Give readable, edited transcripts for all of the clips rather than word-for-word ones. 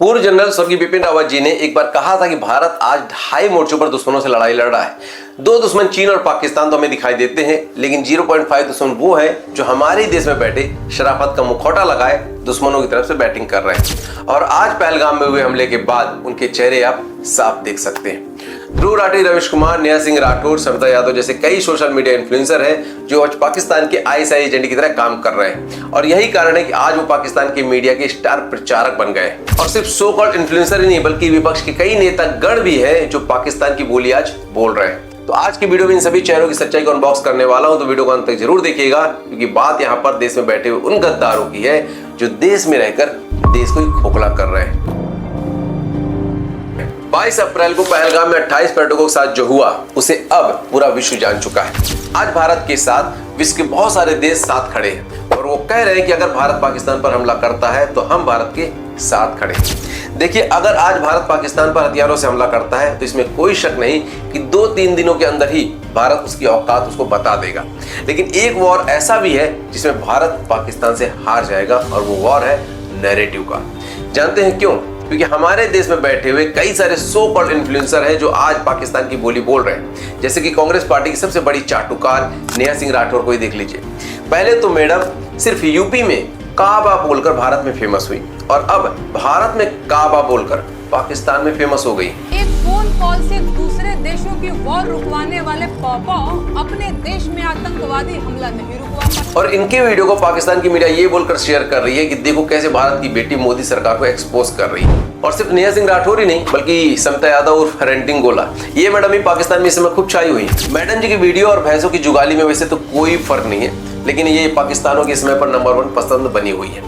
पूर्व जनरल स्वर्गीय बिपिन रावत जी ने एक बार कहा था कि भारत आज 2.5 मोर्चों पर दुश्मनों से लड़ाई लड़ रहा है। 2 दुश्मन चीन और पाकिस्तान तो हमें दिखाई देते हैं, लेकिन 0.5 दुश्मन वो है जो हमारे देश में बैठे शराफत का मुखौटा लगाए दुश्मनों की तरफ से बैटिंग कर रहे हैं। और आज पहलगाम में हुए हमले के बाद उनके चेहरे आप साफ देख सकते हैं। ध्रुव राठी, रवीश कुमार, नेहा सिंह राठौर, समता यादव जैसे कई सोशल मीडिया इन्फ्लुएंसर हैं जो आज पाकिस्तान के आईएसआई एजेंट की तरह काम कर रहे हैं। और यही कारण है कि आज वो पाकिस्तान के मीडिया के स्टार प्रचारक बन गए। और सिर्फ सो कॉल्ड इन्फ्लुएंसर ही नहीं बल्कि विपक्ष के कई नेता गण भी है जो पाकिस्तान की बोली आज बोल रहे हैं। तो आज की वीडियो में इन सभी चेहरों की सच्चाई को अनबॉक्स करने वाला हूं, तो वीडियो को अंत तक जरूर देखिएगा, क्योंकि बात यहाँ पर देश में बैठे हुए उन गद्दारों की है जो देश में रहकर देश को ही खोखला कर रहे हैं। 22 अप्रैल को पहलगाम में 28 पर्यटकों के साथ जो हुआ उसे अब पूरा विश्व जान चुका है। आज भारत के साथ विश्व के बहुत सारे देश साथ खड़े हैं और वो कह रहे हैं कि अगर भारत पाकिस्तान पर हमला करता है तो हम भारत के साथ खड़े हैं। देखिए, अगर आज भारत पाकिस्तान पर हथियारों से हमला करता है तो इसमें कोई शक नहीं कि 2-3 दिनों के अंदर ही भारत उसकी औकात उसको बता देगा। लेकिन एक वॉर ऐसा भी है जिसमें भारत पाकिस्तान से हार जाएगा और वो वॉर है नैरेटिव का। जानते हैं क्यों? क्योंकि हमारे देश में बैठे हुए कई सारे सो कॉल्ड इन्फ्लुएंसर हैं जो आज पाकिस्तान की बोली बोल रहे हैं। जैसे कि कांग्रेस पार्टी की सबसे बड़ी चाटुकार नेहा सिंह राठौर को ही देख लीजिए। पहले तो मैडम सिर्फ यूपी में काबा बोलकर भारत में फेमस हुई और अब भारत में काबा बोलकर पाकिस्तान में फेमस हो गई। एक फोन कॉल से दूसरे देशों की वॉर रुकवाने वाले पापा अपने देश में आतंकवादी हमला नहीं रुकवा पाए। और इनके वीडियो को पाकिस्तान की मीडिया ये बोलकर शेयर कर रही है कि देखो कैसे भारत की बेटी मोदी सरकार को एक्सपोज कर रही है। और सिर्फ नेहा सिंह राठौर ही नहीं बल्कि समता यादव और रेंटिंग गोला, ये मैडम भी पाकिस्तान में इस समय खूब छाई हुई है। मैडम जी की वीडियो और भैंसों की जुगाली में वैसे तो कोई फर्क नहीं है, लेकिन ये पाकिस्तानों के समय पर नंबर 1 पसंद बनी हुई है।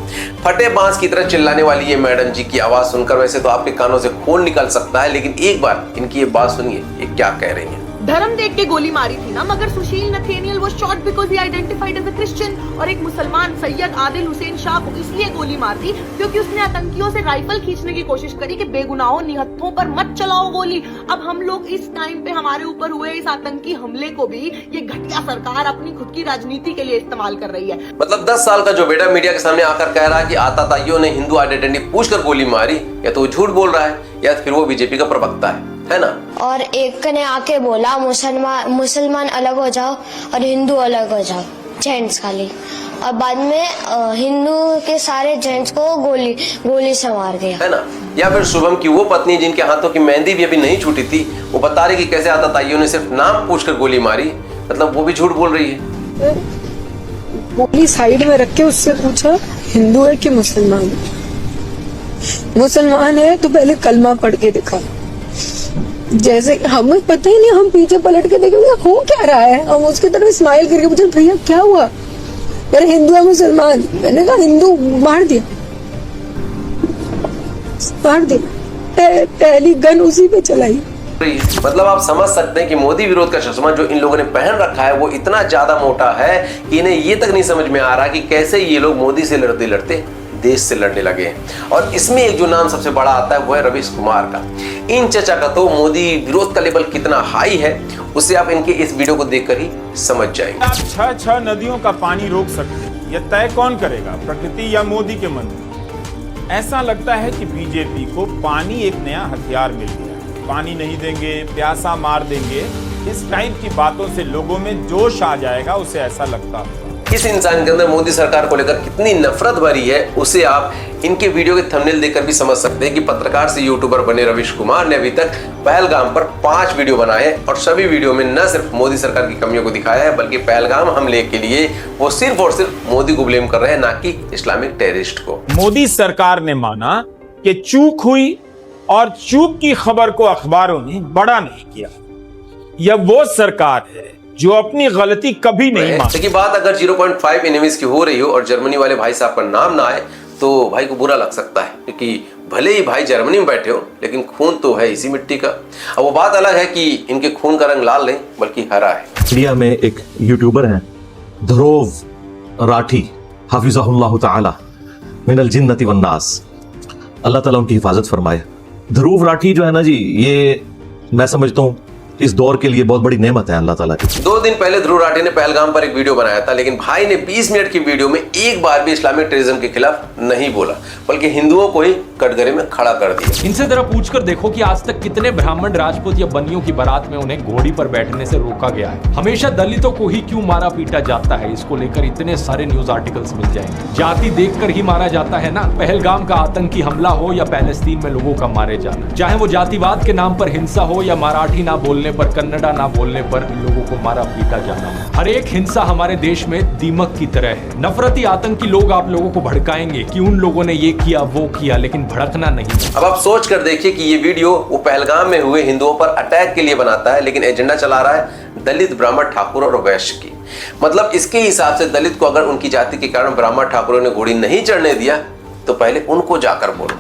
फटे बांस की तरह चिल्लाने वाली ये मैडम जी की आवाज सुनकर वैसे तो आपके कानों से खून निकल सकता है, लेकिन एक बार इनकी ये बात सुनिए, ये क्या कह रही है। धर्म देख के गोली मारी थी ना, मगर Sushil Nathaniel was shot because he identified as a Christian, और एक मुसलमान सैयद आदिल हुसैन शाह को इसलिए गोली मार दी क्योंकि उसने आतंकियों से राइफल खींचने की कोशिश करी कि बेगुनाहों निहत्थों पर मत चलाओ गोली। अब हम लोग इस टाइम पे हमारे ऊपर हुए इस आतंकी हमले को भी ये घटिया सरकार अपनी खुद की राजनीति के लिए इस्तेमाल कर रही है। मतलब 10 साल का जो बेटा मीडिया के सामने आकर कह रहा है कि आतताइयों ने हिंदू आइडेंटिटी पूछकर गोली मारी, या तो वो झूठ बोल रहा है या फिर वो बीजेपी का प्रवक्ता है ना। और एक ने आके बोला मुसलमान अलग हो जाओ और हिंदू अलग हो जाओ, जेंट्स खाली, और बाद में हिंदू के सारे जेंट्स को गोली से मार दिया, है ना। या फिर शुभम की वो पत्नी जिनके हाथों की मेहंदी भी अभी नहीं छूटी थी, वो बता रही कि कैसे आतताइयों ने सिर्फ नाम पूछकर गोली मारी, मतलब वो भी झूठ बोल रही है। गोली साइड में रख के उससे पूछा हिंदू है कि मुसलमान है। मुसलमान है तो पहले कलमा पढ़ के दिखा। जैसे हमें पता ही नहीं, हम पीछे पलट के देखेंगे हो क्या रहा है, हम उसकी तरफ स्माइल करके पूछे भैया क्या हुआ, यार हिंदू है मुसलमान, मैंने कहा हिंदू, मार दिया पहली गन उसी पे चलाई। मतलब आप समझ सकते हैं कि मोदी विरोध का चश्मा जो इन लोगों ने पहन रखा है वो इतना ज्यादा मोटा है कि इन्हें ये तक नहीं समझ में आ रहा कि कैसे ये लोग मोदी से लड़ते लड़ते देश से लड़ने लगे हैं। और इसमें एक जो नाम सबसे बड़ा आता है वो है रवीश कुमार का। इन चचा का तो मोदी विरोध का लेवल कितना हाई है उसे आप इनके इस वीडियो को देखकर ही समझ जाएंगे। आप 6 नदियों का पानी रोक सकते हैं, यह तय कौन करेगा, प्रकृति या मोदी के मन में? ऐसा लगता है कि बीजेपी को पानी एक नया हथियार मिल गया। पानी नहीं देंगे, प्यासा मार देंगे, इस टाइप की बातों से लोगों में जोश आ जाएगा, उसे ऐसा लगता है। इस इंसान के अंदर मोदी सरकार को लेकर कितनी नफरत भरी है उसे आप इनके वीडियो के थंबनेल देखकर भी समझ सकते हैं कि पत्रकार से यूट्यूबर बने रवीश कुमार ने अभी तक पहलगाम पर 5 वीडियो बनाए हैं और सभी वीडियो में न सिर्फ मोदी सरकार की कमियों को दिखाया है बल्कि पहलगाम हमले के लिए वो सिर्फ और सिर्फ मोदी को ब्लेम कर रहे हैं, ना कि इस्लामिक टेररिस्ट को। मोदी सरकार ने माना कि चूक हुई और चूक की खबर को अखबारों ने बड़ा नहीं किया। यह वो सरकार है जो अपनी गलती कभी नहीं मानती। देखिए, बात अगर 0.5 एनिमीज की हो रही हो और जर्मनी वाले भाई साहब का नाम ना आए तो भाई को बुरा लग सकता है, क्योंकि भले ही भाई जर्मनी में बैठे हो लेकिन खून तो है इसी मिट्टी का। अब वो बात अलग है कि इनके खून का रंग लाल नहीं बल्कि हरा है। इंडिया में एक यूट्यूबर हैं ध्रुव राठी हाफिज़हुल्लाह ताला मिनल जिन्नति वन्नास, अल्लाह ताला उनकी हिफाजत फरमाए। ध्रुव राठी जो है ना जी, ये मैं समझता हूँ इस दौर के लिए बहुत बड़ी नेमत है अल्लाह ताला की। 2 दिन पहले ध्रुव राठी ने पहलगाम पर एक वीडियो बनाया था, लेकिन भाई ने 20 मिनट की वीडियो में एक बार भी इस्लामिक टेररिज्म के खिलाफ नहीं बोला, बल्कि हिंदुओं को ही कटघरे में खड़ा कर दिया। इनसे जरा पूछकर देखो कि आज तक कितने ब्राह्मण, राजपूत या बनियों की बारात में उन्हें घोड़ी पर बैठने से रोका गया है। हमेशा दलितों को ही क्यों मारा पीटा जाता है, इसको लेकर इतने सारे न्यूज आर्टिकल्स मिल जाएंगे। जाति देखकर ही मारा जाता है ना। पहलगाम का आतंकी हमला हो या पैलेस्तीन में लोगों का मारे जाना, चाहे वो जातिवाद के नाम पर हिंसा हो या मराठी ना बोलने पर, कन्नड़ा ना बोलने पर लोगों को मारा पीटा जाना, हर एक हिंसा हमारे देश में दीमक की तरह है। नफरती आतंकी लोग आप लोगों को भड़काएंगे कि उन लोगों ने ये किया वो किया, लेकिन भड़कना नहीं। अब आप सोच कर देखिए कि ये वीडियो वो पहलगाम में हुए हिंदुओं पर अटैक के लिए बनाता है, लेकिन एजेंडा चला रहा है दलित, ब्राह्मण, ठाकुर और वैश्य की। मतलब इसके हिसाब से दलित को अगर उनकी जाति के कारण ब्राह्मण ठाकुरों ने घोड़ी नहीं चढ़ने दिया तो पहले उनको जाकर बोलो।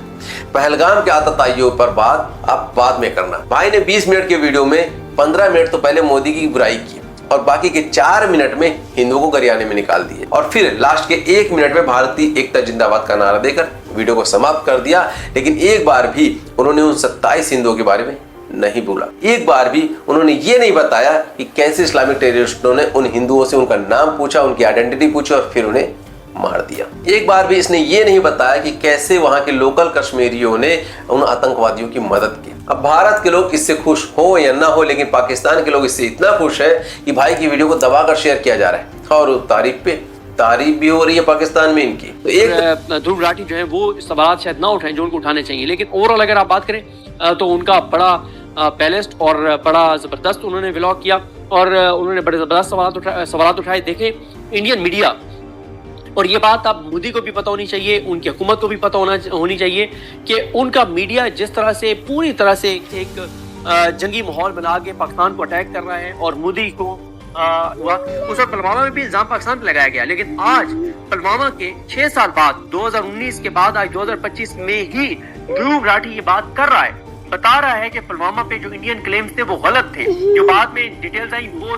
पहलगाम के आतताइयों पर बात आप बाद में करना। भाई ने 20 मिनट के वीडियो में 15 मिनट तो पहले मोदी की बुराई की और बाकी के 4 मिनट में हिंदुओं को गरियाने में निकाल दिए, और फिर लास्ट के 1 मिनट में भारतीय एकता जिंदाबाद का नारा देकर वीडियो को समाप्त कर दिया। लेकिन एक बार भी उन्होंने उन 27 हिंदुओं के बारे में नहीं बोला। एक बार भी उन्होंने ये नहीं बताया कि कैसे इस्लामिक टेररिस्टों ने उन हिंदुओं से उनका नाम पूछा, उनकी आइडेंटिटी पूछी और फिर उन्हें मार दिया। एक बार भी इसने ये नहीं बताया कि कैसे वहां के लोकल कश्मीरियों ने उन आतंकवादियों की मदद की। अब भारत के लोग इससे खुश हो या ना हो, लेकिन पाकिस्तान के लोग इससे इतना खुश है कि भाई की वीडियो को दबाकर शेयर किया जा रहा है और तारीफ भी हो रही है पाकिस्तान में इनकी। तो एक ध्रुव राठी जो है वो सवाल शायद ना उठाएं जो उनको उठाने चाहिए, लेकिन ओवरऑल अगर आप बात करें तो उनका बड़ा पैलेस्ट और बड़ा जबरदस्त उन्होंने व्लॉग किया और उन्होंने बड़े जबरदस्त सवाल उठाए। देखें इंडियन मीडिया, और ये बात आप मोदी को भी पता होनी चाहिए, उनकी हुकूमत को भी पता होनी चाहिए कि उनका मीडिया जिस तरह से पूरी तरह से एक जंगी माहौल बना के पाकिस्तान को अटैक कर रहा है और मोदी को हुआ उस वक्त पुलवामा में भी इल्जाम पाकिस्तान पर लगाया गया, लेकिन आज पुलवामा के 6 साल बाद 2019 के बाद आज 2025 में ही ध्रुव राठी ये बात कर रहा है, बता रहा है कि पुलवामा पे जो इंडियन क्लेम्स थे वो गलत थे। जो बाद में डिटेल्स आई वो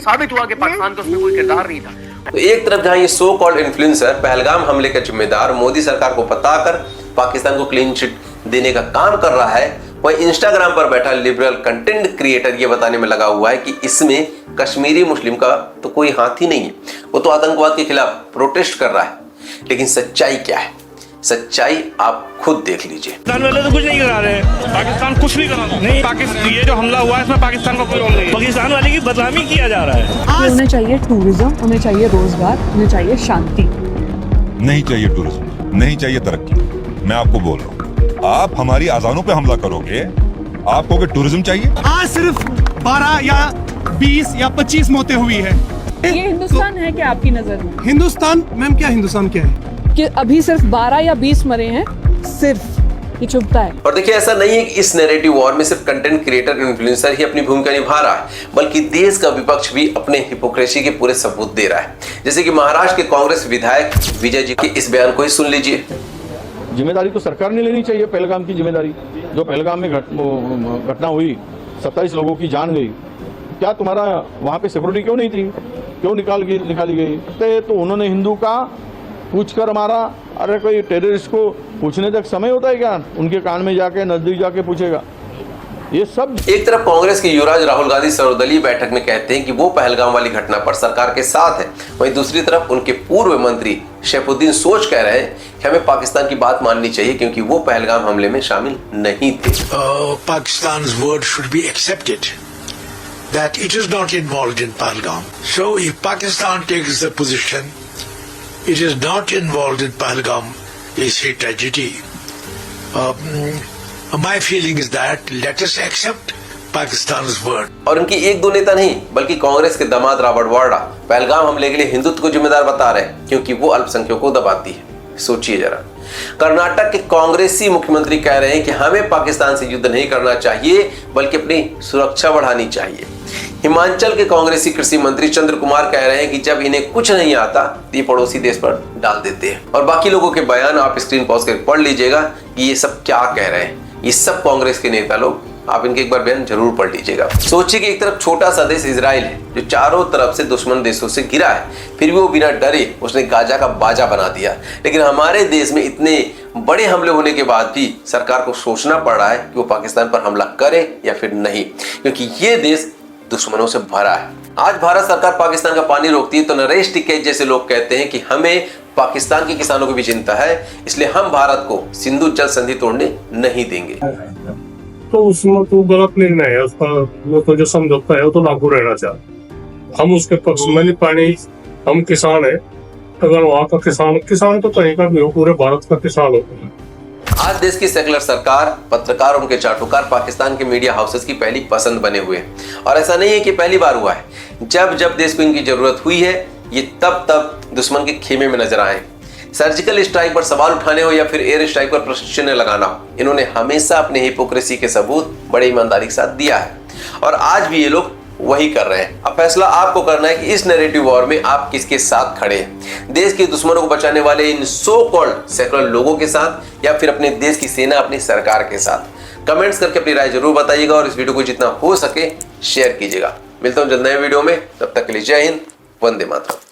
साबित हुआ कि पाकिस्तान का उसमें कोई किरदार नहीं था। तो एक तरफ जहां ये सो कॉल्ड इन्फ्लुएंसर पहलगाम हमले का जिम्मेदार मोदी सरकार को बताकर पाकिस्तान को क्लीन चिट देने का काम कर रहा है, वहीं इंस्टाग्राम पर बैठा लिबरल कंटेंट क्रिएटर ये बताने में लगा हुआ है कि इसमें कश्मीरी मुस्लिम का तो कोई हाथ ही नहीं है, वो तो आतंकवाद के खिलाफ प्रोटेस्ट कर रहा है। लेकिन सच्चाई क्या है, सच्चाई आप खुद देख लीजिए। पाकिस्तान वाले तो कुछ नहीं करा रहे, पाकिस्तान कुछ नहीं करा रहा। नहीं, पाकिस्तान ये जो हमला हुआ है इसमें पाकिस्तान का कोई रोल नहीं है, पाकिस्तान वाले की बदनामी किया जा रहा है। उन्हें चाहिए टूरिज्म, उन्हें चाहिए रोजगार, उन्हें चाहिए शांति। नहीं चाहिए टूरिज्म, नहीं चाहिए तरक्की। मैं आपको बोल रहा हूँ, आप हमारी आजानों पे हमला करोगे, आपको टूरिज्म चाहिए। आज सिर्फ 12 या 20 या 25 मौतें हुई है। ये हिंदुस्तान है क्या आपकी नजर में? हिंदुस्तान मैम, क्या हिंदुस्तान क्या है कि अभी सिर्फ 12 या 20 मरे हैं, सिर्फ ये चुभता है। और देखिए ऐसा नहीं है कि इस नैरेटिव वॉर में सिर्फ कंटेंट क्रिएटर इन्फ्लुएंसर ही अपनी भूमिका निभा रहा है, बल्कि देश का विपक्ष भी अपने हिपोक्रेसी के पूरे सबूत दे रहा है। जैसे कि महाराष्ट्र के कांग्रेस विधायक विजय जी के इस बयान को ही सुन लीजिए। जिम्मेदारी तो सरकार ने लेनी चाहिए, पहलगाम की जिम्मेदारी। जो पहलगाम में घटना हुई, 27 लोगों की जान गई, क्या तुम्हारा वहाँ पे सिक्योरिटी क्यों नहीं थी, क्यों निकाली गई? तो उन्होंने हिंदू का पूछकर मारा। अरे कोई टेररिस्ट को पूछने तक समय होता है क्या? उनके कान में जाके नजदीक जाके पूछेगा? ये सब एक तरफ कांग्रेस के युवराज राहुल गांधी सर्वदलीय बैठक में कहते हैं कि वो पहलगाम वाली घटना पर सरकार के साथ है, वहीं दूसरी तरफ उनके पूर्व मंत्री शेफुद्दीन सोच कह रहे हैं कि हमें पाकिस्तान की बात माननी चाहिए क्योंकि वो पहलगाम हमले में शामिल नहीं थे। Pakistan's word should be accepted that it is not involved in Pahalgam. So if Pakistan takes the position it is not involved in Pahalgam, is a tragedy. My feeling is that let us accept Pakistan's word. और उनकी एक दो नेता नहीं बल्कि कांग्रेस के दामाद Robert Vadra Pahalgam हमले के लिए हिंदुत्व को जिम्मेदार बता रहे हैं क्योंकि वो अल्पसंख्यकों को दबाती है। सोचिए जरा, कर्नाटक के कांग्रेसी मुख्यमंत्री कह रहे हैं कि हमें पाकिस्तान से युद्ध नहीं करना चाहिए बल्कि अपनी सुरक्षा बढ़ानी चाहिए। हिमाचल के कांग्रेसी कृषि मंत्री चंद्र कुमार कह रहे हैं कि जब इन्हें कुछ नहीं आता तो ये पड़ोसी देश पर डाल देते हैं। और बाकी लोगों के बयान आप स्क्रीन पॉज करके पढ़ लीजिएगा कि ये सब क्या कह रहे हैं। ये सब कांग्रेस के नेता लोग, आप इनके एक बार बयान जरूर पढ़ लीजिएगा। सोचिए कि एक तरफ छोटा सा देश इजराइल है जो चारों तरफ से दुश्मन देशों से घिरा है, फिर भी वो बिना डरे उसने गाजा का बाजा बना दिया। लेकिन हमारे देश में इतने बड़े हमले होने के बाद भी सरकार को सोचना पड़ रहा है कि वो पाकिस्तान पर हमला करे या फिर नहीं, क्योंकि ये देश दुश्मनों से भरा है। आज भारत सरकार पाकिस्तान का पानी रोकती है तो नरेश टिकैत जैसे लोग कहते हैं कि हमें पाकिस्तान के किसानों की भी चिंता है, इसलिए हम भारत को सिंधु जल संधि तोड़ने नहीं देंगे। तो उसमें तो गलत निर्णय है उसका, वो तो जो समझौता है वो तो लागू रहना चाहिए। हम उसके पक्ष में नहीं, पानी हम किसान है, अगर वहाँ का किसान तो कहीं का भी हो, पूरे भारत का किसान हो। आज देश की सेकुलर सरकार, पत्रकार और उनके चाटुकार पाकिस्तान के मीडिया हाउसेस की पहली पसंद बने हुए हैं। और ऐसा नहीं है कि पहली बार हुआ है, जब जब देश को इनकी जरूरत हुई है ये तब तब दुश्मन के खेमे में नजर आए। सर्जिकल स्ट्राइक पर सवाल उठाने हो या फिर एयर स्ट्राइक पर प्रश्न लगाना हो, इन्होंने हमेशा अपने हिपोक्रेसी के सबूत बड़े ईमानदारी के साथ दिया है और आज भी ये लोग वही कर रहे हैं। अब फैसला आपको करना है कि इस नैरेटिव वॉर में आप किसके साथ खड़े हैं, देश के दुश्मनों को बचाने वाले इन सो कॉल्ड सेकुलर लोगों के साथ या फिर अपने देश की सेना, अपनी सरकार के साथ। कमेंट्स करके अपनी राय जरूर बताइएगा और इस वीडियो को जितना हो सके शेयर कीजिएगा। मिलता हूं जल्द नए वीडियो में, तब तक के लिए जय हिंद, वंदे मातरम।